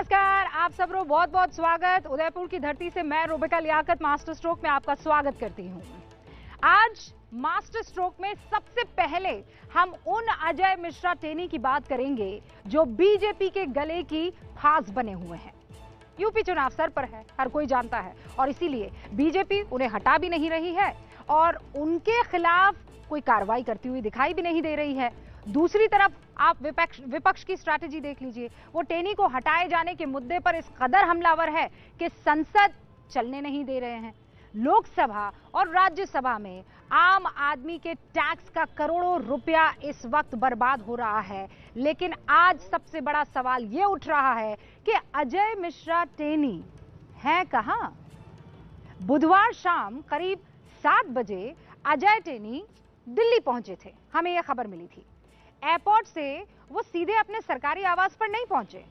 नमस्कार, आप सबको बहुत बहुत स्वागत। उदयपुर की धरती से मैं रूबिका लियाकत मास्टर स्ट्रोक में आपका स्वागत करती हूं। आज मास्टर स्ट्रोक में सबसे पहले हम उन अजय मिश्रा टेनी की बात करेंगे जो बीजेपी के गले की फांस बने हुए हैं। यूपी चुनाव सर पर है, हर कोई जानता है, और इसीलिए बीजेपी उन्हें हटा भी नहीं रही है और उनके खिलाफ कोई कार्रवाई करती हुई दिखाई भी नहीं दे रही है। दूसरी तरफ आप विपक्ष की स्ट्रैटेजी देख लीजिए। वो टेनी को हटाए जाने के मुद्दे पर इस कदर हमलावर है कि संसद चलने नहीं दे रहे हैं। लोकसभा और राज्यसभा में आम आदमी के टैक्स का करोड़ों रुपया इस वक्त बर्बाद हो रहा है। लेकिन आज सबसे बड़ा सवाल ये उठ रहा है कि अजय मिश्रा टेनी है कहां? बुधवार शाम करीब 7 बजे अजय टेनी दिल्ली पहुंचे थे, हमें यह खबर मिली थी। एयरपोर्ट से वो सीधे अपने सरकारी आवास पर नहीं पहुंचे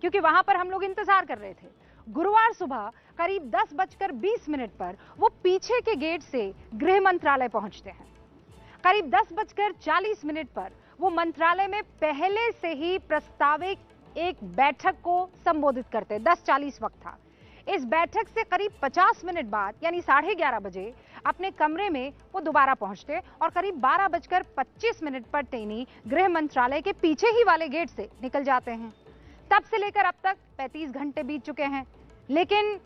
क्योंकि वहां पर हम लोग इंतजार कर रहे थे। गुरुवार सुबह करीब 10:20 पर वो पीछे के गेट से गृह मंत्रालय पहुंचते हैं। करीब 10:40 पर वो मंत्रालय में पहले से ही प्रस्तावित एक बैठक को संबोधित करते। 10:40 वक्त था। इस बैठक से करीब 50 मिनट बाद यानी 11:30 बजे अपने कमरे में वो दोबारा पहुंचते और करीब 12:25 पर टेनी गृह मंत्रालय के पीछे ही वाले गेट से निकल जाते हैं। तब से लेकर अब तक 35 घंटे बीत चुके हैं, लेकिन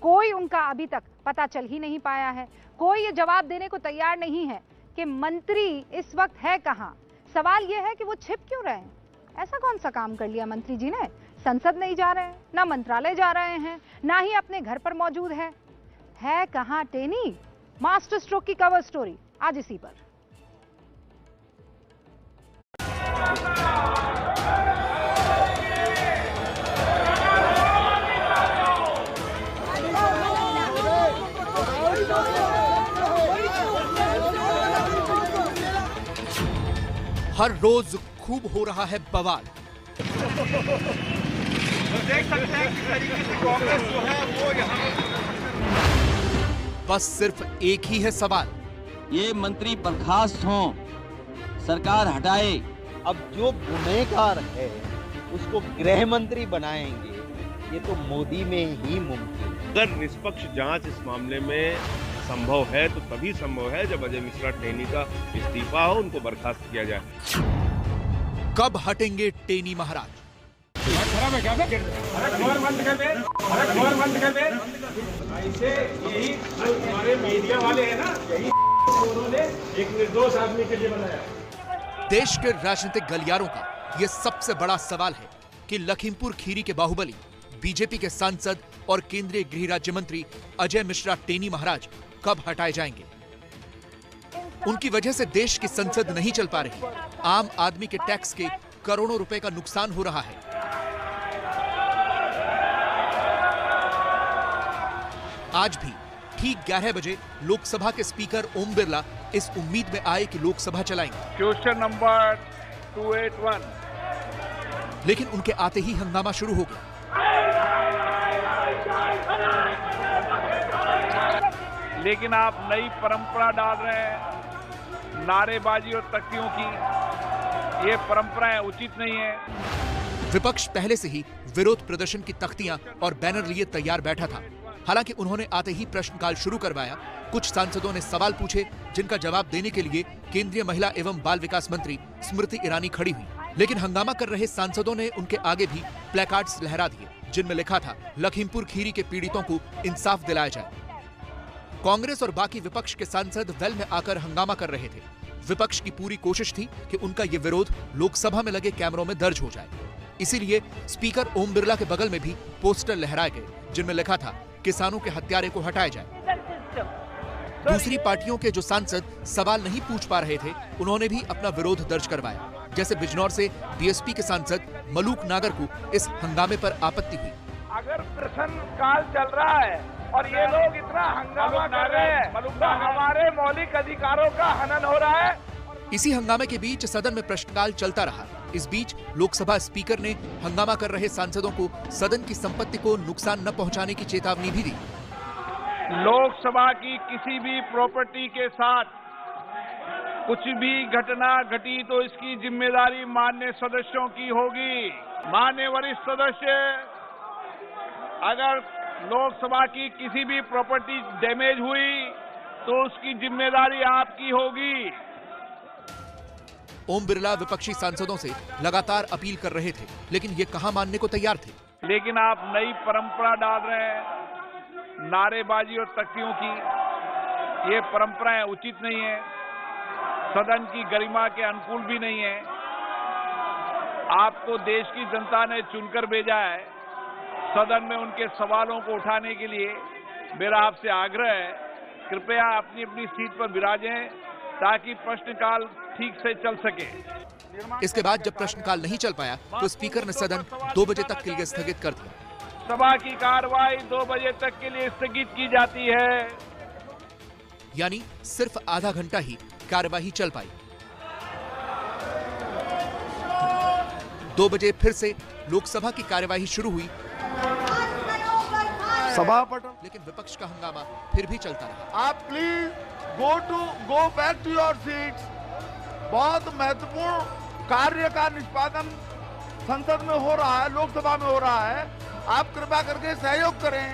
कोई उनका अभी तक पता चल ही नहीं पाया है। कोई ये जवाब देने को तैयार नहीं है कि मंत्री इस वक्त है कहां। सवाल यह है कि वो छिप क्यों रहे हैं? ऐसा कौन सा काम कर लिया मंत्री जी ने? संसद नहीं जा रहे हैं, ना मंत्रालय जा रहे हैं, ना ही अपने घर पर मौजूद है कहां टेनी? मास्टर स्ट्रोक की कवर स्टोरी आज इसी पर। हर रोज खूब हो रहा है बवाल। देख सकते हैं किस तरीके से कांग्रेस जो है वो यहाँ बस सिर्फ एक ही है सवाल, ये मंत्री बर्खास्त हों, सरकार हटाए। अब जो गुनहगार है उसको गृह मंत्री बनाएंगे, ये तो मोदी में ही मुमकिन है। अगर निष्पक्ष जांच इस मामले में संभव है तो तभी संभव है जब अजय मिश्रा टेनी का इस्तीफा हो, उनको बर्खास्त किया जाए। कब हटेंगे टेनी महाराज? ऐसे यही जो हमारे मीडिया वाले हैं ना, यही उन्होंने एक निर्दोष आदमी के लिए बनाया। देश के राजनीतिक गलियारों का यह सबसे बड़ा सवाल है कि लखीमपुर खीरी के बाहुबली बीजेपी के सांसद और केंद्रीय गृह राज्य मंत्री अजय मिश्रा टेनी महाराज कब हटाए जाएंगे। उनकी वजह से देश की संसद नहीं चल पा रही। आम आदमी के टैक्स के करोड़ों रुपए का नुकसान हो रहा है। आज भी ठीक 11 बजे लोकसभा के स्पीकर ओम बिरला इस उम्मीद में आए कि लोकसभा चलाएंगे। Question number 281। लेकिन उनके आते ही हंगामा शुरू हो गया। लेकिन आप नई परंपरा डाल रहे हैं, नारेबाजी और तख्तियों की। ये परंपराएं उचित नहीं है। विपक्ष पहले से ही विरोध प्रदर्शन की तख्तियां और बैनर लिए तैयार बैठा था। हालांकि उन्होंने आते ही प्रश्नकाल शुरू करवाया। कुछ सांसदों ने सवाल पूछे जिनका जवाब देने के लिए केंद्रीय महिला एवं बाल विकास मंत्री स्मृति ईरानी खड़ी हुई। लेकिन हंगामा कर रहे सांसदों ने उनके आगे भी प्लेकार्ड्स लहरा दिए जिनमें लिखा था, लखीमपुर खीरी के पीड़ितों को इंसाफ दिलाया जाए। कांग्रेस और बाकी विपक्ष के सांसद वेल में आकर हंगामा कर रहे थे। विपक्ष की पूरी कोशिश थी कि उनका ये विरोध लोकसभा में लगे कैमरों में दर्ज हो जाए। इसीलिए स्पीकर ओम बिरला के बगल में भी पोस्टर लहराए गए जिनमें लिखा था, किसानों के हत्यारे को हटाया जाए। दूसरी पार्टियों के जो सांसद सवाल नहीं पूछ पा रहे थे, उन्होंने भी अपना विरोध दर्ज करवाया। जैसे बिजनौर से बीएसपी के सांसद मलूक नागर को इस हंगामे पर आपत्ति हुई। अगर प्रश्न काल चल रहा है और ये लोग इतना हंगामा कर रहे हैं तो हमारे मौलिक अधिकारों का हनन हो रहा है। इसी हंगामे के बीच सदन में प्रश्नकाल चलता रहा। इस बीच लोकसभा स्पीकर ने हंगामा कर रहे सांसदों को सदन की संपत्ति को नुकसान न पहुंचाने की चेतावनी भी दी। लोकसभा की किसी भी प्रॉपर्टी के साथ कुछ भी घटना घटी तो इसकी जिम्मेदारी माननीय सदस्यों की होगी। माननीय वरिष्ठ सदस्य अगर लोकसभा की किसी भी प्रॉपर्टी डैमेज हुई तो उसकी जिम्मेदारी आपकी होगी। ओम बिरला विपक्षी सांसदों से लगातार अपील कर रहे थे, लेकिन ये कहां मानने को तैयार थे। लेकिन आप नई परंपरा डाल रहे हैं नारेबाजी और तख्तियों की। ये परंपराएं उचित नहीं है, सदन की गरिमा के अनुकूल भी नहीं है। आपको देश की जनता ने चुनकर भेजा है, सदन में उनके सवालों को उठाने के लिए मेरा आपसे आग्रह है, कृपया अपनी अपनी सीट पर विराजें ताकि प्रश्नकाल ठीक से चल सके। इसके बाद जब प्रश्नकाल नहीं चल पाया तो स्पीकर ने सदन 2 बजे तक के लिए स्थगित कर दिया। सभा की कार्रवाई 2 बजे तक के लिए स्थगित की जाती है। यानी सिर्फ आधा घंटा ही कार्यवाही चल पाई। 2 बजे फिर से लोकसभा की कार्यवाही शुरू हुई, लेकिन विपक्ष का हंगामा फिर भी चलता रहा। आप please go back to your seats. बहुत महत्वपूर्ण कार्य का निष्पादन संसद में हो रहा है, लोकसभा में हो रहा है, आप कृपया करके सहयोग करें।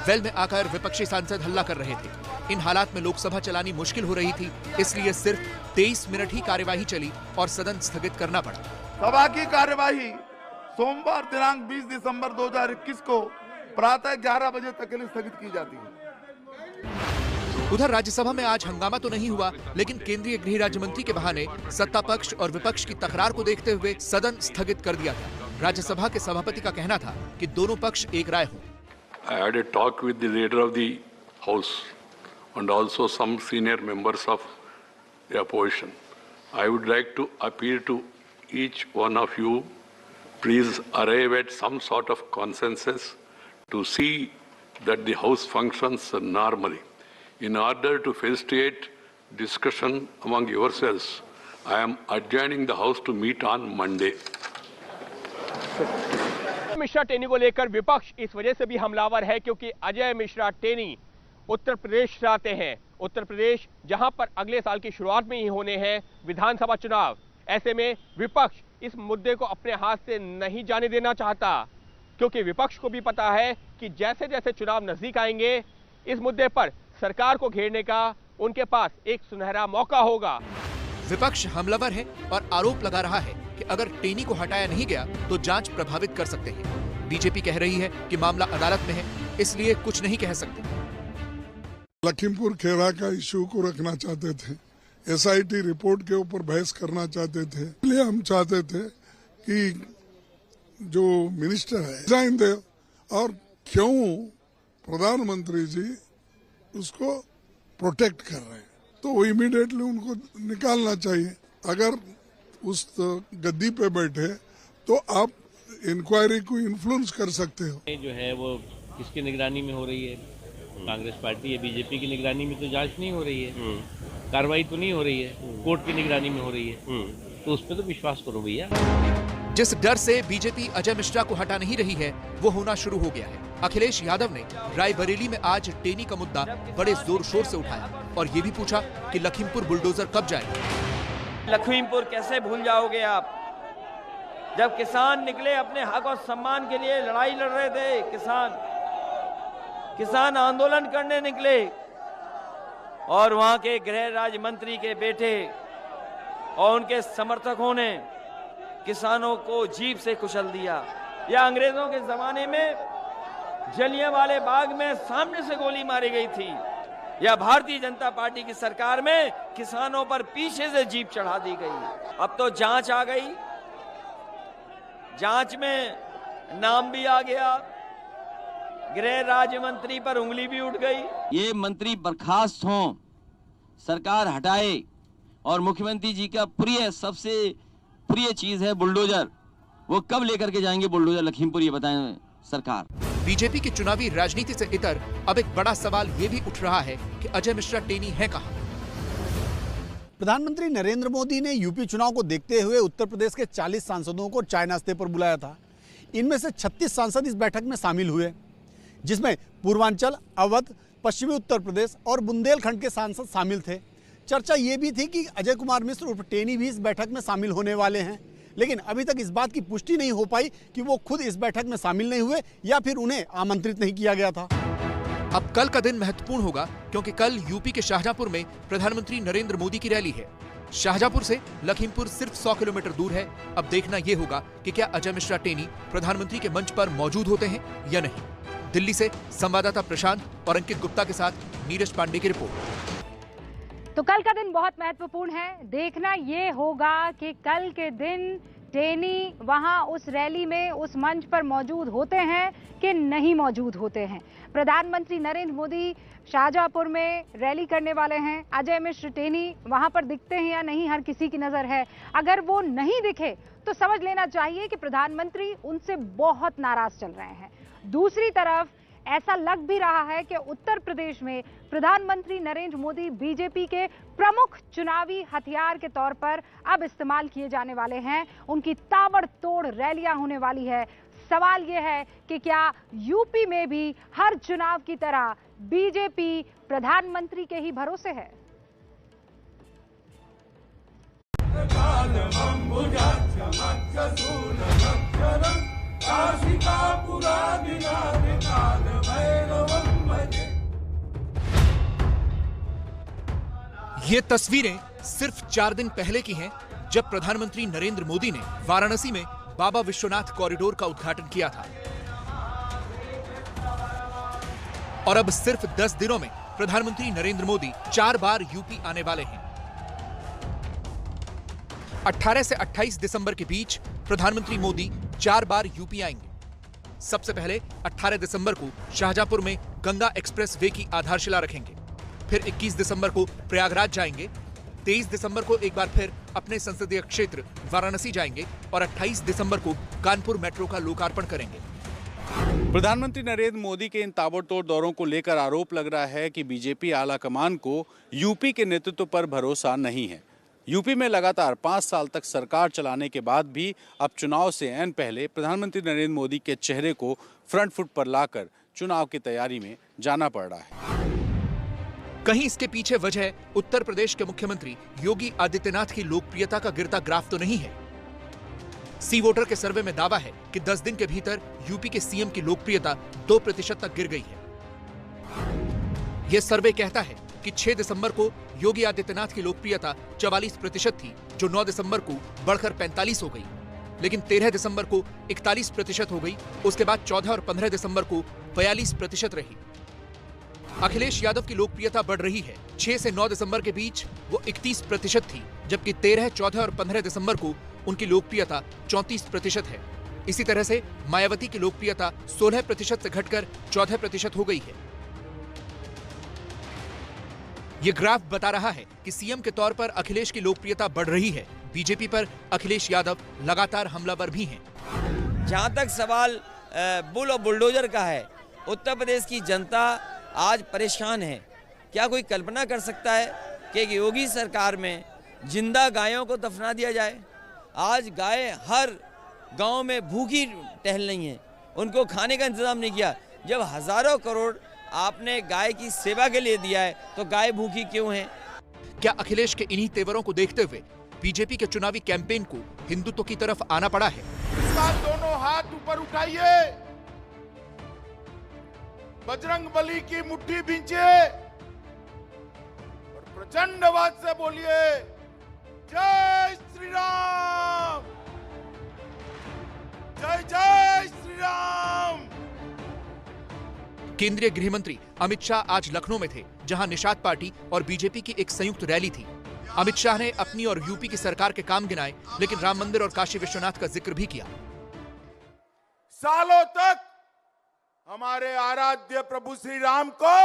वेल में आकर विपक्षी सांसद हल्ला कर रहे थे। इन हालात में लोकसभा चलानी मुश्किल हो रही थी, इसलिए सिर्फ 23 मिनट ही कार्यवाही चली और सदन स्थगित करना पड़ा। सभा की कार्यवाही सोमवार दिनांक 20 दिसंबर 2021 को प्रातः 11 बजे तक के लिए स्थगित की जाती है। उधर राज्यसभा में आज हंगामा तो नहीं हुआ, लेकिन केंद्रीय गृह राज्य मंत्री के बहाने सत्ता पक्ष और विपक्ष की तकरार को देखते हुए सदन स्थगित कर दिया गया। राज्यसभा के सभापति का कहना था कि दोनों पक्ष एक राय हों। I had a talk with the leader of the House and also some senior members of the opposition. I would like to appeal to each one of you, please arrive at some sort of consensus to see that the House functions normally. In order to facilitate discussion among yourselves, I am adjourning the House to meet on Monday. Mishra Teni को लेकर विपक्ष इस वजह से भी हमलावर है क्योंकि अजय मिश्रा टेनी उत्तर प्रदेश से आते हैं। उत्तर प्रदेश जहां पर अगले साल की शुरुआत में ही होने हैं विधानसभा चुनाव। ऐसे में विपक्ष इस मुद्दे को अपने हाथ से नहीं जाने देना चाहता, क्योंकि विपक्ष को भी पता है कि जैसे जैसे चुनाव नजदीक आएंगे इस मुद्दे पर सरकार को घेरने का उनके पास एक सुनहरा मौका होगा। विपक्ष हमलावर है और आरोप लगा रहा है कि अगर टेनी को हटाया नहीं गया तो जांच प्रभावित कर सकते हैं। बीजेपी कह रही है कि मामला अदालत में है, इसलिए कुछ नहीं कह सकते। लखीमपुर खेरा का इशू को रखना चाहते थे, एसआईटी रिपोर्ट के ऊपर बहस करना चाहते थे, इसलिए हम चाहते थे कि जो मिनिस्टर है रिजाइन दे, और क्यों प्रधानमंत्री जी उसको प्रोटेक्ट कर रहे हैं तो वो इमीडिएटली उनको निकालना चाहिए। अगर उस गद्दी पे बैठे तो आप इंक्वायरी को इन्फ्लुएंस कर सकते हो। जो है वो किसकी निगरानी में हो रही है? कांग्रेस पार्टी या बीजेपी की निगरानी में तो जांच नहीं हो रही है, कार्रवाई तो नहीं हो रही है, कोर्ट की निगरानी में हो रही है, तो उस पर तो विश्वास करो भैया। जिस डर से बीजेपी अजय मिश्रा को हटा नहीं रही है वो होना शुरू हो गया है। अखिलेश यादव ने रायबरेली में आज टेनी का मुद्दा बड़े जोर शोर से उठाया और ये भी पूछा कि लखीमपुर बुलडोजर कब जाएगा। लखीमपुर कैसे भूल जाओगे आप, जब किसान निकले अपने हक और सम्मान के लिए लड़ाई लड़ रहे थे। किसान आंदोलन करने निकले और वहां के गृह राज्य मंत्री के बेटे और उनके समर्थकों ने किसानों को जीप से कुचल दिया। या अंग्रेजों के जमाने में जलियांवाले बाग में सामने से गोली मारी गई थी, या भारतीय जनता पार्टी की सरकार में किसानों पर पीछे से जीप चढ़ा दी गई। अब तो जांच आ गई, जांच में नाम भी आ गया, गृह राज्य मंत्री पर उंगली भी उठ गई। ये मंत्री बर्खास्त हों, सरकार हटाए, और मुख्यमंत्री जी का सबसे प्रिय चीज है बुलडोजर। वो कब लेकर के जाएंगे बुलडोजर लखीमपुर, ये बताएं सरकार। बीजेपी की चुनावी राजनीति से इतर अब एक बड़ा सवाल ये भी उठ रहा है कि अजय मिश्रा टेनी है कहां? प्रधानमंत्री नरेंद्र मोदी ने यूपी चुनाव को देखते हुए उत्तर प्रदेश के 40 सांसदों को चाय नाश्ते पर बुलाया था। इनमें से 36 सांसद इस बैठक में शामिल हुए, जिसमें पूर्वांचल, अवध, पश्चिमी उत्तर प्रदेश और बुंदेलखंड के सांसद शामिल थे। चर्चा ये भी थी कि अजय कुमार मिश्र उर्फ टेनी भी इस बैठक में शामिल होने वाले हैं, लेकिन अभी तक इस बात की पुष्टि नहीं हो पाई कि वो खुद इस बैठक में शामिल नहीं हुए या फिर उन्हें आमंत्रित नहीं किया गया था। अब कल का दिन महत्वपूर्ण होगा क्योंकि कल यूपी के शाहजहांपुर में प्रधानमंत्री नरेंद्र मोदी की रैली है। शाहजहांपुर से लखीमपुर सिर्फ 100 किलोमीटर दूर है। अब देखना यह होगा कि क्या अजय मिश्रा टेनी प्रधानमंत्री के मंच पर मौजूद होते हैं या नहीं। दिल्ली से संवाददाता प्रशांत और अंकित गुप्ता के साथ नीरज पांडे की रिपोर्ट। तो कल का दिन बहुत महत्वपूर्ण है। देखना यह होगा कि कल के दिन टेनी वहां उस रैली में, उस मंच पर मौजूद होते हैं कि नहीं मौजूद होते हैं। प्रधानमंत्री नरेंद्र मोदी शाहजहांपुर में रैली करने वाले हैं। अजय मिश्र टेनी वहां पर दिखते हैं या नहीं, हर किसी की नजर है। अगर वो नहीं दिखे तो समझ लेना चाहिए कि प्रधानमंत्री उनसे बहुत नाराज चल रहे हैं। दूसरी तरफ ऐसा लग भी रहा है कि उत्तर प्रदेश में प्रधानमंत्री नरेंद्र मोदी बीजेपी के प्रमुख चुनावी हथियार के तौर पर अब इस्तेमाल किए जाने वाले हैं। उनकी ताबड़तोड़ रैलियां होने वाली है। सवाल यह है कि क्या यूपी में भी हर चुनाव की तरह बीजेपी प्रधानमंत्री के ही भरोसे है? ये तस्वीरें सिर्फ 4 दिन पहले की हैं, जब प्रधानमंत्री नरेंद्र मोदी ने वाराणसी में बाबा विश्वनाथ कॉरिडोर का उद्घाटन किया था। और अब सिर्फ 10 दिनों में प्रधानमंत्री नरेंद्र मोदी 4 बार यूपी आने वाले हैं। 18 से 28 दिसंबर के बीच प्रधानमंत्री मोदी 4 बार यूपी आएंगे। सबसे पहले 18 दिसंबर को शाहजहांपुर में गंगा एक्सप्रेस वे की आधारशिला रखेंगे। फिर 21 दिसंबर को प्रयागराज जाएंगे। 23 दिसंबर को एक बार फिर अपने संसदीय क्षेत्र वाराणसी जाएंगे और 28 दिसंबर को कानपुर मेट्रो का लोकार्पण करेंगे। प्रधानमंत्री नरेंद्र मोदी के इन ताबड़तोड़ दौरों को लेकर आरोप लग रहा है कि बीजेपी आला कमान को यूपी के नेतृत्व पर भरोसा नहीं है। यूपी में लगातार 5 साल तक सरकार चलाने के बाद भी अब चुनाव से ऐन पहले प्रधानमंत्री नरेंद्र मोदी के चेहरे को फ्रंट फुट पर लाकर चुनाव की तैयारी में जाना पड़ रहा है। कहीं इसके पीछे वजह उत्तर प्रदेश के मुख्यमंत्री योगी आदित्यनाथ की लोकप्रियता का गिरता ग्राफ तो नहीं है। सी वोटर के सर्वे में दावा है कि 10 दिन के भीतर यूपी के सीएम की लोकप्रियता 2% तक गिर गई है। यह सर्वे कहता है कि 6 दिसंबर को योगी आदित्यनाथ की लोकप्रियता 44% थी, जो 9 दिसंबर को बढ़कर 45 हो गई। लेकिन 13 दिसंबर को 41% हो गई। उसके बाद 14 और 15 दिसंबर को 42% रही। अखिलेश यादव की लोकप्रियता बढ़ रही है। 6 से 9 दिसंबर के बीच वो 31% थी, जबकि 13, 14 और 15 दिसंबर को उनकी लोकप्रियता 34% है। इसी तरह से मायावती की लोकप्रियता 16% से घटकर 14% हो गई है। ये ग्राफ बता रहा है कि सीएम के तौर पर अखिलेश की लोकप्रियता बढ़ रही है। बीजेपी पर अखिलेश यादव लगातार हमलावर भी हैं। जहां तक सवाल बुल और बुलडोजर का है, उत्तर प्रदेश की जनता आज परेशान है। क्या कोई कल्पना कर सकता है कि योगी सरकार में जिंदा गायों को दफना दिया जाए? आज गाय हर गांव में भूखी टहल रही हैं, उनको खाने का इंतजाम नहीं किया। जब हजारों करोड़ आपने गाय की सेवा के लिए दिया है तो गाय भूखी क्यों है? क्या अखिलेश के इन्हीं तेवरों को देखते हुए बीजेपी के चुनावी कैंपेन को हिंदुत्व की तरफ आना पड़ा है? दोनों हाथ ऊपर उठाइए, बजरंग बली की मुट्ठी भींचे और प्रचंड आवाज से बोलिए, जय श्री राम, जय जय श्री राम। केंद्रीय गृह मंत्री अमित शाह आज लखनऊ में थे, जहां निषाद पार्टी और बीजेपी की एक संयुक्त रैली थी। अमित शाह ने अपनी और यूपी की सरकार के काम गिनाए, लेकिन राम मंदिर और काशी विश्वनाथ का जिक्र भी किया। सालों तक हमारे आराध्य प्रभु श्री राम को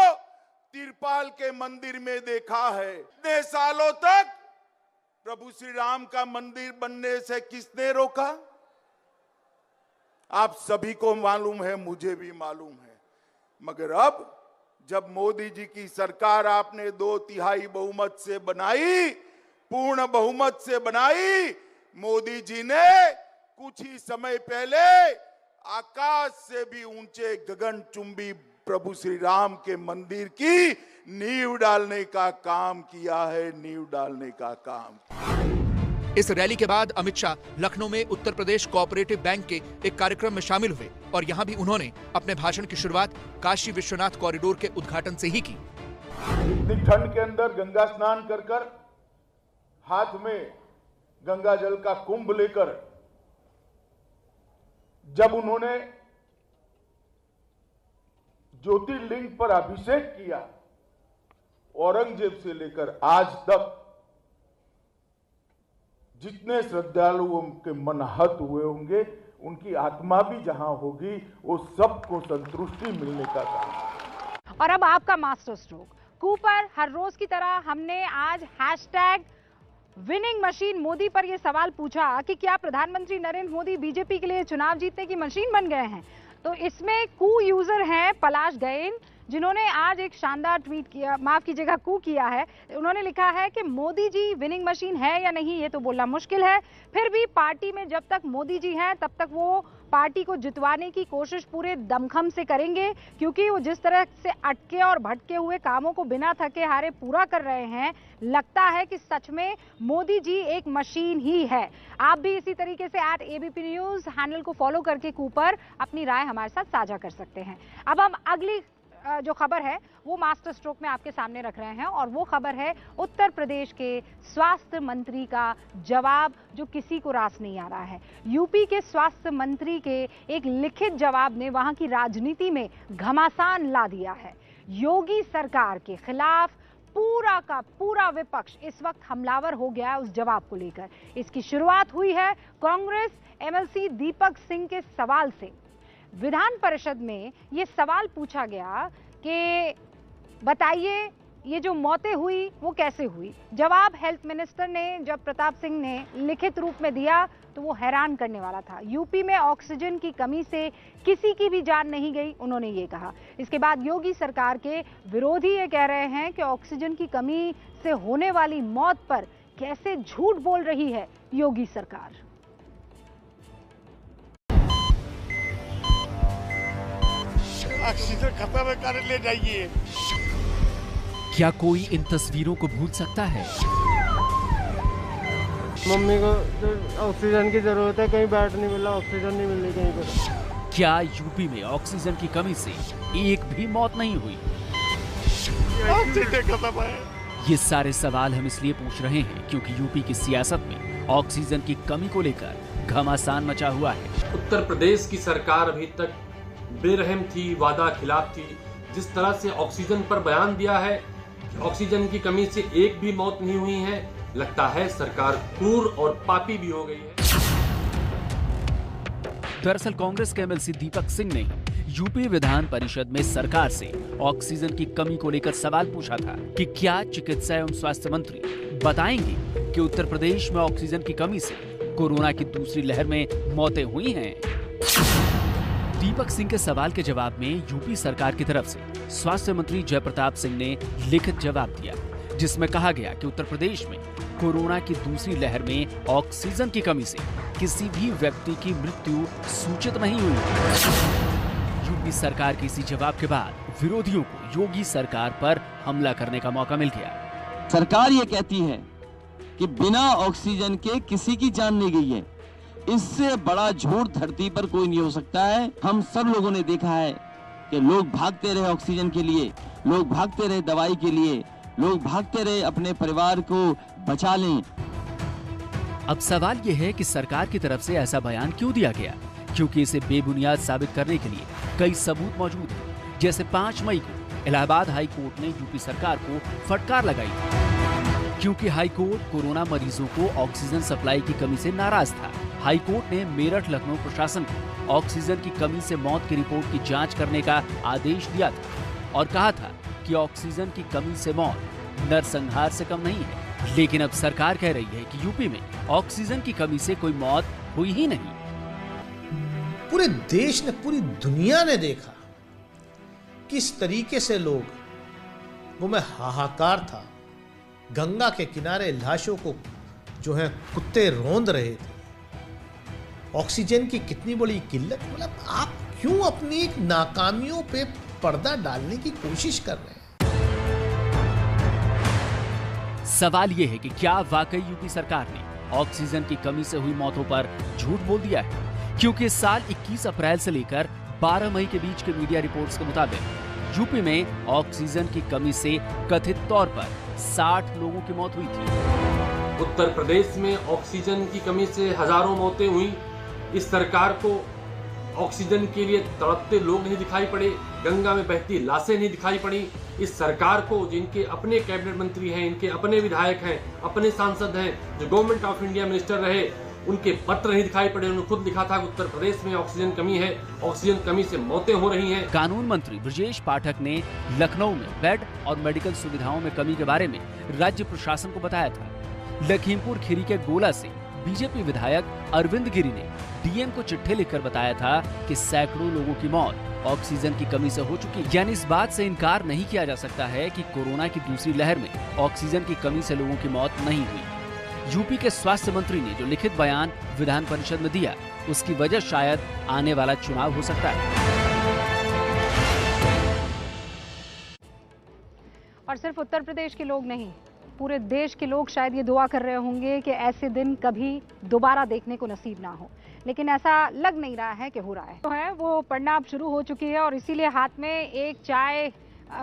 तिरपाल के मंदिर में देखा है। इतने सालों तक प्रभु श्री राम का मंदिर बनने से किसने रोका? आप सभी को मालूम है, मुझे भी मालूम है। मगर अब जब मोदी जी की सरकार आपने 2/3 बहुमत से बनाई, पूर्ण बहुमत से बनाई, मोदी जी ने कुछ ही समय पहले आकाश से भी ऊंचे गगनचुंबी प्रभु श्री राम के मंदिर की नींव डालने का काम किया है, नींव डालने का काम। इस रैली के बाद अमित शाह लखनऊ में उत्तर प्रदेश कोऑपरेटिव बैंक के एक कार्यक्रम में शामिल हुए और यहाँ भी उन्होंने अपने भाषण की शुरुआत काशी विश्वनाथ कॉरिडोर के उद्घाटन से ही की। इतनी ठंड के अंदर गंगा स्नान कर कर हाथ में गंगा जल का कुंभ लेकर जब उन्होंने ज्योतिर्लिंग पर अभिषेक किया, औरंगजेब से लेकर आज तक जितने श्रद्धालुओं के मन हत हुए होंगे, उनकी आत्मा भी जहां होगी वो सबको संतुष्टि मिलने का काम। और अब आपका मास्टर स्ट्रोक कूपर। हर रोज की तरह हमने आज हैशटैग विनिंग मशीन मोदी पर यह सवाल पूछा कि क्या प्रधानमंत्री नरेंद्र मोदी बीजेपी के लिए चुनाव जीतने की मशीन बन गए हैं। तो इसमें कू यूजर हैं पलाश गैन, जिन्होंने आज एक शानदार ट्वीट किया, माफ कीजिएगा कू किया है। उन्होंने लिखा है कि मोदी जी विनिंग मशीन है या नहीं ये तो बोलना मुश्किल है, फिर भी पार्टी में जब तक मोदी जी हैं तब तक वो पार्टी को जितवाने की कोशिश पूरे दमखम से करेंगे, क्योंकि वो जिस तरह से अटके और भटके हुए कामों को बिना थके हारे पूरा कर रहे हैं, लगता है कि सच में मोदी जी एक मशीन ही है। आप भी इसी तरीके से @ABP न्यूज़ हैंडल को फॉलो करके कूपर अपनी राय हमारे साथ साझा कर सकते हैं। अब हम अगली जो खबर है वो मास्टर स्ट्रोक में आपके सामने रख रहे हैं और वो खबर है उत्तर प्रदेश के स्वास्थ्य मंत्री का जवाब जो किसी को रास नहीं आ रहा है। यूपी के स्वास्थ्य मंत्री के एक लिखित जवाब ने वहां की राजनीति में घमासान ला दिया है। योगी सरकार के खिलाफ पूरा का पूरा विपक्ष इस वक्त हमलावर हो गया है उस जवाब को लेकर। इसकी शुरुआत हुई है कांग्रेस MLC दीपक सिंह के सवाल से। विधान परिषद में ये सवाल पूछा गया कि बताइए ये जो मौतें हुई वो कैसे हुई। जवाब हेल्थ मिनिस्टर ने जब प्रताप सिंह ने लिखित रूप में दिया तो वो हैरान करने वाला था। यूपी में ऑक्सीजन की कमी से किसी की भी जान नहीं गई, उन्होंने ये कहा। इसके बाद योगी सरकार के विरोधी ये कह रहे हैं कि ऑक्सीजन की कमी से होने वाली मौत पर कैसे झूठ बोल रही है योगी सरकार। ऑक्सीजन खत्म कर ले जाइए। क्या कोई इन तस्वीरों को भूल सकता है? मम्मी को ऑक्सीजन की जरूरत है, कहीं बेड नहीं मिला, ऑक्सीजन नहीं मिल रही कहीं पर। क्या यूपी में ऑक्सीजन की कमी से एक भी मौत नहीं हुई? ऑक्सीजन खत्म है। ये सारे सवाल हम इसलिए पूछ रहे हैं क्योंकि यूपी की सियासत में ऑक्सीजन की कमी को लेकर घमासान मचा हुआ है। उत्तर प्रदेश की सरकार अभी तक बेरहम थी, वादा खिलाफ थी। जिस तरह से ऑक्सीजन पर बयान दिया है कि ऑक्सीजन की कमी से एक भी मौत नहीं हुई है, लगता है सरकार क्रूर और पापी भी हो गई है। दरअसल कांग्रेस के MLC दीपक सिंह ने यूपी विधान परिषद में सरकार से ऑक्सीजन की कमी को लेकर सवाल पूछा था कि क्या चिकित्सा एवं स्वास्थ्य मंत्री बताएंगे कि उत्तर प्रदेश में ऑक्सीजन की कमी से कोरोना की दूसरी लहर में मौतें हुई हैं। दीपक सिंह के सवाल के जवाब में यूपी सरकार की तरफ से स्वास्थ्य मंत्री जय प्रताप सिंह ने लिखित जवाब दिया, जिसमें कहा गया कि उत्तर प्रदेश में कोरोना की दूसरी लहर में ऑक्सीजन की कमी से किसी भी व्यक्ति की मृत्यु सूचित नहीं हुई। यूपी सरकार के इसी जवाब के बाद विरोधियों को योगी सरकार पर हमला करने का मौका मिल गया। सरकार ये कहती है कि बिना ऑक्सीजन के किसी की जान नहीं गई है। इससे बड़ा झूठ धरती पर कोई नहीं हो सकता है। हम सब लोगों ने देखा है कि लोग भागते रहे ऑक्सीजन के लिए, लोग भागते रहे दवाई के लिए, लोग भागते रहे अपने परिवार को बचा लें। अब सवाल यह है कि सरकार की तरफ से ऐसा बयान क्यों दिया गया, क्योंकि इसे बेबुनियाद साबित करने के लिए कई सबूत मौजूद हैं। जैसे 5 मई को इलाहाबाद हाई कोर्ट ने यूपी सरकार को फटकार लगाई, क्योंकि हाई कोर्ट कोरोना मरीजों को ऑक्सीजन सप्लाई की कमी से नाराज था। हाई कोर्ट ने मेरठ लखनऊ प्रशासन को ऑक्सीजन की कमी से मौत की रिपोर्ट की जांच करने का आदेश दिया था और कहा था कि ऑक्सीजन की कमी से मौत नरसंहार से कम नहीं है। लेकिन अब सरकार कह रही है कि यूपी में ऑक्सीजन की कमी से कोई मौत हुई ही नहीं। पूरे देश ने, पूरी दुनिया ने देखा किस तरीके से लोग, वो में हाहाकार था, गंगा के किनारे लाशों को जो है कुत्ते रौंद रहे थे। ऑक्सीजन की कितनी बड़ी किल्लत। मतलब आप क्यों अपनी नाकामियों पे पर्दा डालने की कोशिश कर रहे हैं? सवाल यह है कि क्या वाकई यूपी सरकार ने ऑक्सीजन की कमी से हुई मौतों पर झूठ बोल दिया है, क्योंकि इस साल 21 अप्रैल से लेकर 12 मई के बीच के मीडिया रिपोर्ट्स के मुताबिक यूपी में ऑक्सीजन की कमी से कथित तौर पर 60 लोगों की मौत हुई थी। उत्तर प्रदेश में ऑक्सीजन की कमी से हजारों मौतें हुई। इस सरकार को ऑक्सीजन के लिए तड़पते लोग नहीं दिखाई पड़े, गंगा में बहती लाशें नहीं दिखाई पड़ी। इस सरकार को जिनके अपने कैबिनेट मंत्री हैं, इनके अपने विधायक हैं, अपने सांसद हैं, जो गवर्नमेंट ऑफ इंडिया मिनिस्टर रहे, उनके पत्र नहीं दिखाई पड़े। उन्होंने खुद लिखा था कि उत्तर प्रदेश में ऑक्सीजन कमी है, ऑक्सीजन कमी से मौतें हो रही हैं। कानून मंत्री ब्रजेश पाठक ने लखनऊ में बेड और मेडिकल सुविधाओं में कमी के बारे में राज्य प्रशासन को बताया था। लखीमपुर खीरी के गोला से बीजेपी विधायक अरविंद गिरी ने डीएम को चिट्ठी लिखकर बताया था कि सैकड़ों लोगों की मौत ऑक्सीजन की कमी से हो चुकी है। यानी इस बात से इनकार नहीं किया जा सकता है कि कोरोना की दूसरी लहर में ऑक्सीजन की कमी से लोगों की मौत नहीं हुई। यूपी के स्वास्थ्य मंत्री ने जो लिखित बयान विधान परिषद में दिया, उसकी वजह शायद आने वाला चुनाव हो सकता है। और सिर्फ उत्तर प्रदेश के लोग नहीं, पूरे देश के लोग शायद ये दुआ कर रहे होंगे कि ऐसे दिन कभी दोबारा देखने को नसीब ना हो, लेकिन ऐसा लग नहीं रहा है कि हो रहा है। तो है वो पढ़ना अब शुरू हो चुकी है और इसीलिए हाथ में एक चाय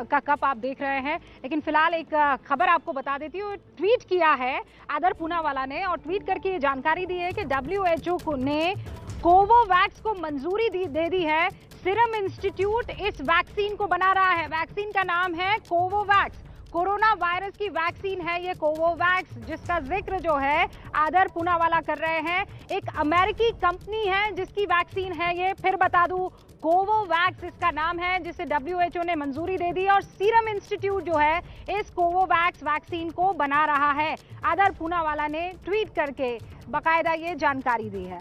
का कप आप देख रहे हैं। लेकिन फिलहाल एक खबर आपको बता देती हूँ। ट्वीट किया है आदर पूनावाला ने और ट्वीट करके ये जानकारी दी है कि WHO ने कोवोवैक्स को मंजूरी दे दी है। सीरम इंस्टीट्यूट इस वैक्सीन को बना रहा है। वैक्सीन का नाम है कोवोवैक्स। कोरोना वायरस की वैक्सीन है ये कोवोवैक्स, जिसका जिक्र जो है आदर पूनावाला कर रहे हैं। एक अमेरिकी कंपनी है जिसकी वैक्सीन है ये। फिर बता दूं, कोवोवैक्स इसका नाम है, जिसे WHO ने मंजूरी दे दी और सीरम इंस्टीट्यूट जो है इस कोवोवैक्स वैक्सीन को बना रहा है। आदर पूनावाला ने ट्वीट करके बाकायदा ये जानकारी दी है।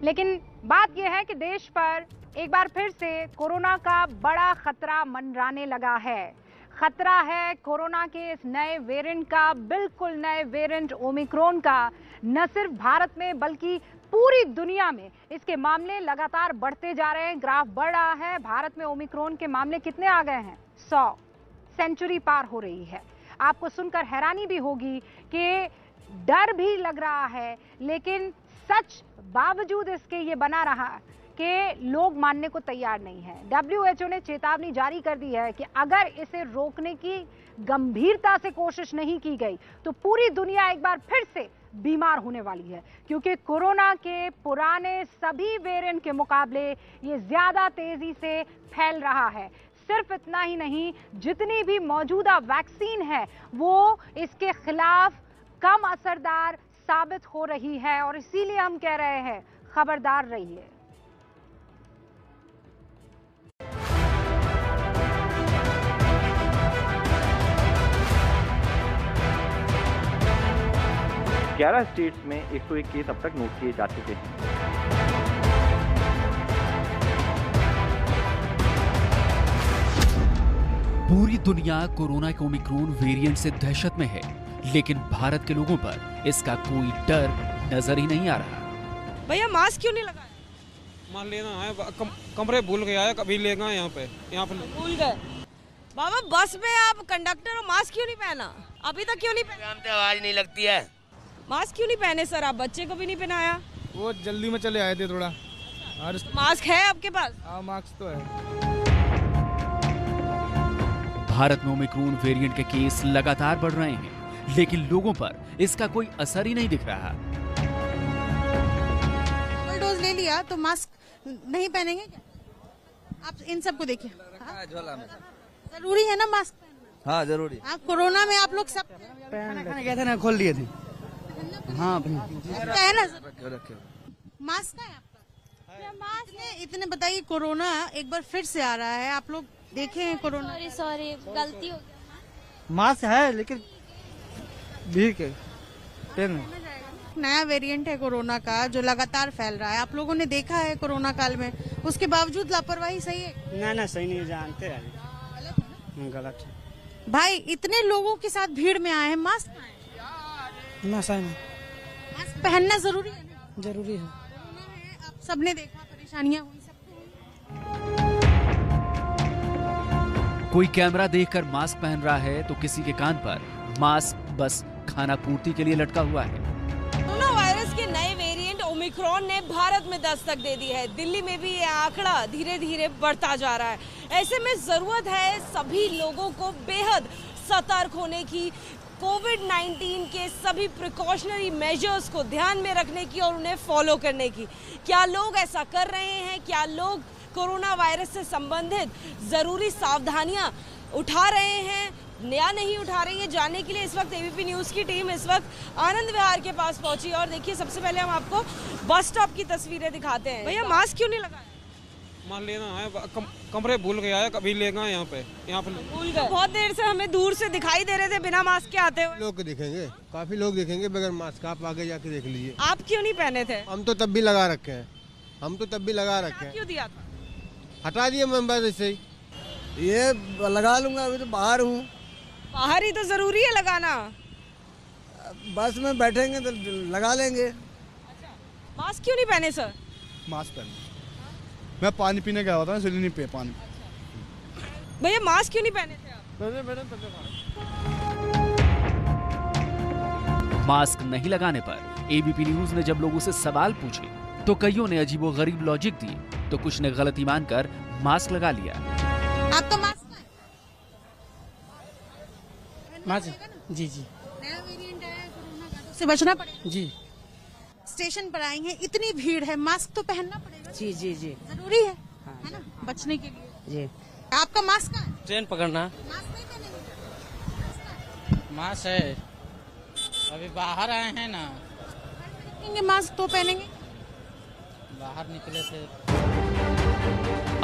लेकिन बात यह है कि देश पर एक बार फिर से कोरोना का बड़ा खतरा मंडराने लगा है। खतरा है कोरोना के इस नए वेरिएंट का, बिल्कुल नए वेरिएंट ओमिक्रॉन का। न सिर्फ भारत में बल्कि पूरी दुनिया में इसके मामले लगातार बढ़ते जा रहे हैं। ग्राफ बढ़ रहा है। भारत में ओमिक्रॉन के मामले कितने आ गए हैं? 100 सेंचुरी पार हो रही है। आपको सुनकर हैरानी भी होगी कि डर भी लग रहा है, लेकिन सच बावजूद इसके ये बना रहा कि लोग मानने को तैयार नहीं है। WHO ने चेतावनी जारी कर दी है कि अगर इसे रोकने की गंभीरता से कोशिश नहीं की गई तो पूरी दुनिया एक बार फिर से बीमार होने वाली है, क्योंकि कोरोना के पुराने सभी वेरिएंट के मुकाबले ये ज्यादा तेजी से फैल रहा है। सिर्फ इतना ही नहीं, जितनी भी मौजूदा वैक्सीन है वो इसके खिलाफ कम असरदार साबित हो रही है और इसीलिए हम कह रहे हैं खबरदार रहिए। ग्यारह स्टेट्स में 101 केस अब तक नोट किए जा चुके हैं। पूरी दुनिया कोरोना के ओमिक्रॉन वेरिएंट से दहशत में है, लेकिन भारत के लोगों पर इसका कोई डर नजर ही नहीं आ रहा। भैया मास्क क्यों नहीं लगाया? मास्क लेना है, कमरे भूल गया है, कभी ले गए यहाँ पे भूल गए। बाबा बस में आप कंडक्टर हो, मास्क क्यों नहीं पहना? अभी तक क्यों नहीं पहना? हम तो आवाज नहीं लगती है। मास्क क्यों नहीं पहने सर? आप बच्चे को भी नहीं पहनाया? वो जल्दी में चले आए थे थोड़ा। मास्क है आपके पास? हाँ मास्क तो है। भारत में ओमिक्रॉन वेरिएंट के केस लगातार बढ़ रहे हैं, लेकिन लोगों पर इसका कोई असर ही नहीं दिख रहा। डबल डोज ले लिया तो मास्क नहीं पहनेंगे क्या? आप इन सबको देखिए, जरूरी है ना मास्क पहनना? हाँ जरूरी। आप कोरोना में आप लोग सब खाने गए थे ना, खोल लिए थे। हाँ मास्क है आपका? मास्क है। इतने बताइए, कोरोना एक बार फिर से आ रहा है, आप लोग देखे हैं कोरोना? सॉरी गलती हो गया। मास्क है लेकिन ठीक है। नया वेरिएंट है कोरोना का जो लगातार फैल रहा है, आप लोगों ने देखा है कोरोना काल में, उसके बावजूद लापरवाही सही है? ना सही नहीं, जानते हैं गलत है। भाई इतने लोगों के साथ भीड़ में आए हैं, मास्क मास्क पहनना जरूरी है ना? जरूरी है। आप सबने देखा परेशानियां हुई सबको। कोई कैमरा देखकर मास्क पहन रहा है तो किसी के कान पर मास्क बस खाना पूर्ति के लिए लटका हुआ है। दोनों ओमिक्रॉन ने भारत में दस्तक दे दी है। दिल्ली में भी ये आंकड़ा धीरे धीरे बढ़ता जा रहा है। ऐसे में जरूरत है सभी लोगों को बेहद सतर्क होने की, कोविड-19 के सभी प्रिकॉशनरी मेजर्स को ध्यान में रखने की और उन्हें फॉलो करने की। क्या लोग ऐसा कर रहे हैं? क्या लोग कोरोना वायरस से संबंधित जरूरी सावधानियां उठा रहे हैं या नहीं उठा रही है? जानने के लिए इस वक्त एबीपी न्यूज की टीम इस वक्त आनंद विहार के पास पहुंची और देखिए सबसे पहले हम आपको बस स्टॉप की तस्वीरें दिखाते हैं। भैया मास्क क्यों नहीं लगाया? मान लेना है, कमरे भूल गया है, कभी ले गए यहाँ पे भूल गए। बहुत देर से हमें दूर से दिखाई दे रहे थे बिना मास्क के आते हुए। लोग दिखेंगे, काफी लोग दिखेंगे बगैर मास्क। आप आगे जाके देख लीजिए। आप क्यों नहीं पहने थे? हम तो तब भी लगा रखे हैं। क्यों दिया था? हटा दिए मेंबर ऐसे ही। ये लगा लूंगा, अभी तो बाहर हूँ। बाहर ही तो जरूरी है लगाना। बस में बैठेंगे तो लगा लेंगे। मास्क क्यों नहीं पहने सर? मास्क पहने, मैं पानी पीने गया था इसलिए नहीं पे पानी। भैया मास्क क्यों नहीं पहने थे आप? मास्क नहीं लगाने पर एबीपी न्यूज ने जब लोगों से सवाल पूछे तो कईयों ने अजीबोगरीब लॉजिक दिए, तो कुछ ने गलती मानकर मास्क लगा लिया। आपका मास्क जी जी नया वेरिएंट आया है कोरोना का, उससे बचना पड़ेगा। जी स्टेशन पर आएंगे, इतनी भीड़ है, मास्क तो पहनना पड़ेगा। जी जी जी जरूरी है, है ना, बचने के लिए। जी आपका मास्क कहाँ है? ट्रेन पकड़ना। मास्क नहीं पहनेंगे? मास्क है, अभी बाहर आए हैं ना, पहनेंगे मास्क तो पहनेंगे। बाहर निकले थे।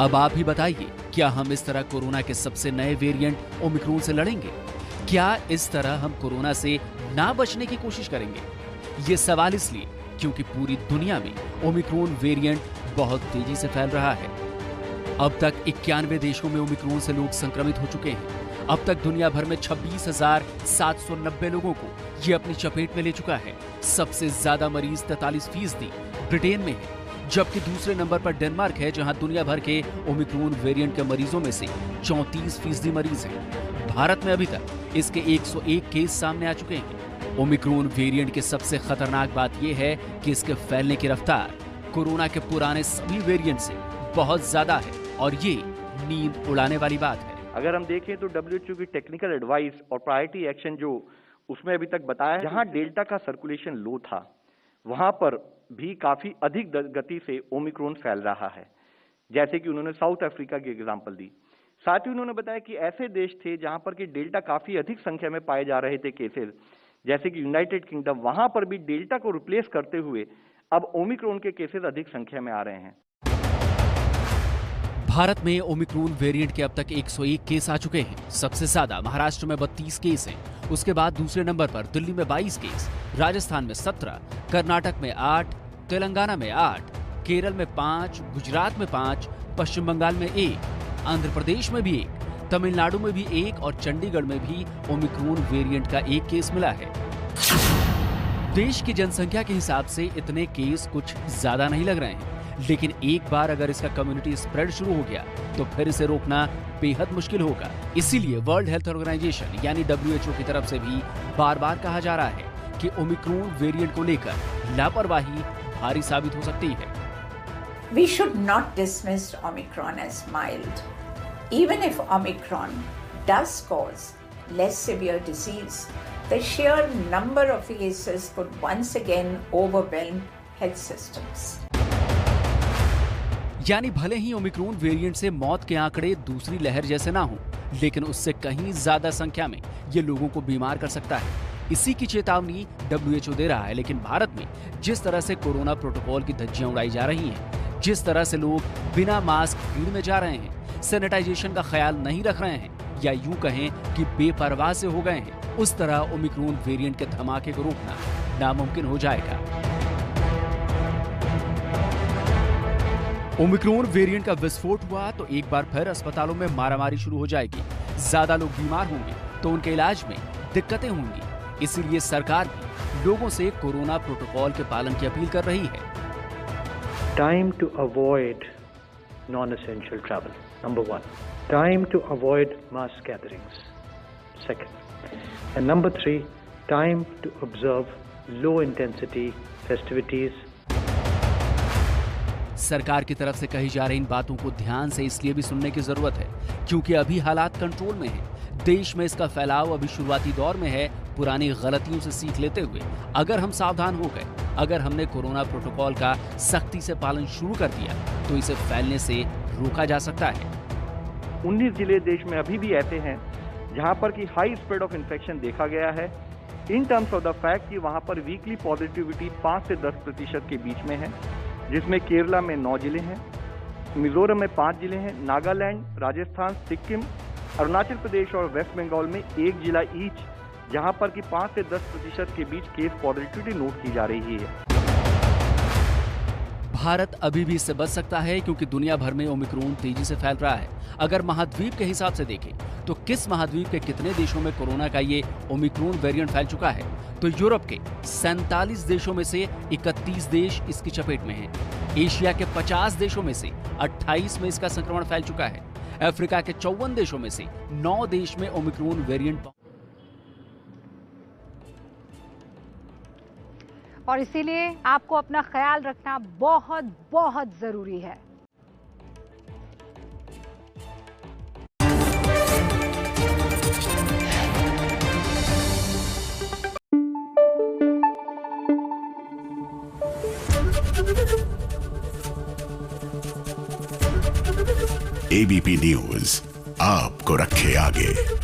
अब आप ही बताइए, क्या हम इस तरह कोरोना के सबसे नए वेरिएंट ओमिक्रॉन से लड़ेंगे? क्या इस तरह हम कोरोना से ना बचने की कोशिश करेंगे? ये सवाल इसलिए क्योंकि पूरी दुनिया में ओमिक्रॉन वेरिएंट बहुत तेजी से फैल रहा है। अब तक 91 देशों में ओमिक्रॉन से लोग संक्रमित हो चुके हैं। अब तक दुनिया भर में 26,790 लोगों को ये अपनी चपेट में ले चुका है। सबसे ज्यादा मरीज 43% ब्रिटेन में है, जबकि दूसरे नंबर पर डेनमार्क है, जहां दुनिया भर के ओमिक्रॉन वेरिएंट के मरीजों में से 34% मरीज हैं। भारत में अभी तक इसके 101 केस सामने आ चुके हैं। ओमिक्रॉन वेरिएंट के सबसे खतरनाक बात यह है कि इसके फैलने की रफ्तार कोरोना के पुराने सभी वेरिएंट से बहुत ज्यादा है, और ये नींद उड़ाने वाली बात है। अगर हम देखें तो WHO की टेक्निकल एडवाइस और प्रायोरिटी एक्शन जो उसमें अभी तक बताया, जहां डेल्टा का सर्कुलेशन लो था वहां पर भी काफी अधिक गति से ओमिक्रॉन फैल रहा है, जैसे कि उन्होंने साउथ अफ्रीका की एग्जांपल दी। साथ ही उन्होंने बताया कि ऐसे देश थे जहां पर कि डेल्टा काफी अधिक संख्या में पाए जा रहे थे केसेस, जैसे कि यूनाइटेड किंगडम, वहां पर भी डेल्टा को रिप्लेस करते हुए अब ओमिक्रॉन के केसेस अधिक संख्या में आ रहे हैं। भारत में ओमिक्रॉन वेरिएंट के अब तक 101 केस आ चुके हैं। सबसे ज्यादा महाराष्ट्र में 32 केस हैं। उसके बाद दूसरे नंबर पर दिल्ली में 22 केस, राजस्थान में 17, कर्नाटक में 8, तेलंगाना में 8, केरल में 5, गुजरात में 5, पश्चिम बंगाल में 1, आंध्र प्रदेश में भी 1, तमिलनाडु में भी 1 और चंडीगढ़ में भी ओमिक्रॉन वेरिएंट का 1 केस मिला है। देश की जनसंख्या के हिसाब से इतने केस कुछ ज्यादा नहीं लग रहे हैं, लेकिन एक बार अगर इसका कम्युनिटी स्प्रेड शुरू हो गया तो फिर इसे रोकना बेहद मुश्किल होगा। इसीलिए वर्ल्ड हेल्थ ऑर्गेनाइजेशन यानी WHO की तरफ से भी बार बार कहा जा रहा है कि ओमिक्रॉन वेरिएंट को लेकर लापरवाही भारी साबित हो सकती है। We should not dismiss Omicron as mild. Even if Omicron does cause less severe disease, the sheer number of cases could once again overwhelm health systems. यानी भले ही ओमिक्रॉन वेरिएंट से मौत के आंकड़े दूसरी लहर जैसे ना हो, लेकिन उससे कहीं ज्यादा संख्या में ये लोगों को बीमार कर सकता है। इसी की चेतावनी WHO दे रहा है, लेकिन भारत में जिस तरह से कोरोना प्रोटोकॉल की धज्जियां उड़ाई जा रही हैं, जिस तरह से लोग बिना मास्क भीड़ में जा रहे हैं, सैनिटाइजेशन का ख्याल नहीं रख रहे हैं, या यूं कहें कि बेपरवाह से हो गए हैं, उस तरह ओमिक्रॉन वेरिएंट के धमाके को रोकना नामुमकिन हो जाएगा। ओमिक्रॉन वेरिएंट का विस्फोट हुआ तो एक बार फिर अस्पतालों में मारामारी शुरू हो जाएगी। ज्यादा लोग बीमार होंगे तो उनके इलाज में दिक्कतें होंगी। इसीलिए सरकार भी लोगों से कोरोना प्रोटोकॉल के पालन की अपील कर रही है। Time to avoid non-essential travel. Number 1. Time to avoid mass gatherings. Second. And number 3, time to observe low intensity festivities. सरकार की तरफ से कही जा रही इन बातों को ध्यान से इसलिए भी सुनने की जरूरत है क्योंकि अभी हालात कंट्रोल में हैं। देश में इसका फैलाव अभी शुरुआती दौर में है। पुरानी गलतियों से सीख लेते हुए अगर हम सावधान हो गए, अगर हमने कोरोना प्रोटोकॉल का सख्ती से पालन शुरू कर दिया तो इसे फैलने से रोका जा सकता है। 19 जिले देश में अभी भी ऐसे हैं जहां पर कि हाई स्प्रेड ऑफ इन्फेक्शन देखा गया है, in terms of the fact कि वहां पर वीकली पॉजिटिविटी 5 से 10% के बीच में है, जिसमें केरला में 9 जिले हैं, मिजोरम में 5 जिले हैं, नागालैंड, राजस्थान, सिक्किम, अरुणाचल प्रदेश और वेस्ट बंगाल में 1 जिला ईच, जहां पर कि 5 से 10% के बीच केस पॉजिटिविटी नोट की जा रही है। भारत अभी भी इससे बच सकता है क्योंकि दुनिया भर में ओमिक्रॉन तेजी से फैल रहा है। अगर महाद्वीप के हिसाब से देखें तो किस महाद्वीप के कितने देशों में कोरोना का ये ओमिक्रॉन वेरिएंट फैल चुका है, तो यूरोप के 47 देशों में से 31 देश इसकी चपेट में हैं। एशिया के 50 देशों में से 28 में इसका संक्रमण फैल चुका है। अफ्रीका के 54 देशों में से 9 देश में ओमिक्रॉन वेरिएंट, और इसीलिए आपको अपना ख्याल रखना बहुत बहुत जरूरी है। एबीपी न्यूज आपको रखे आगे।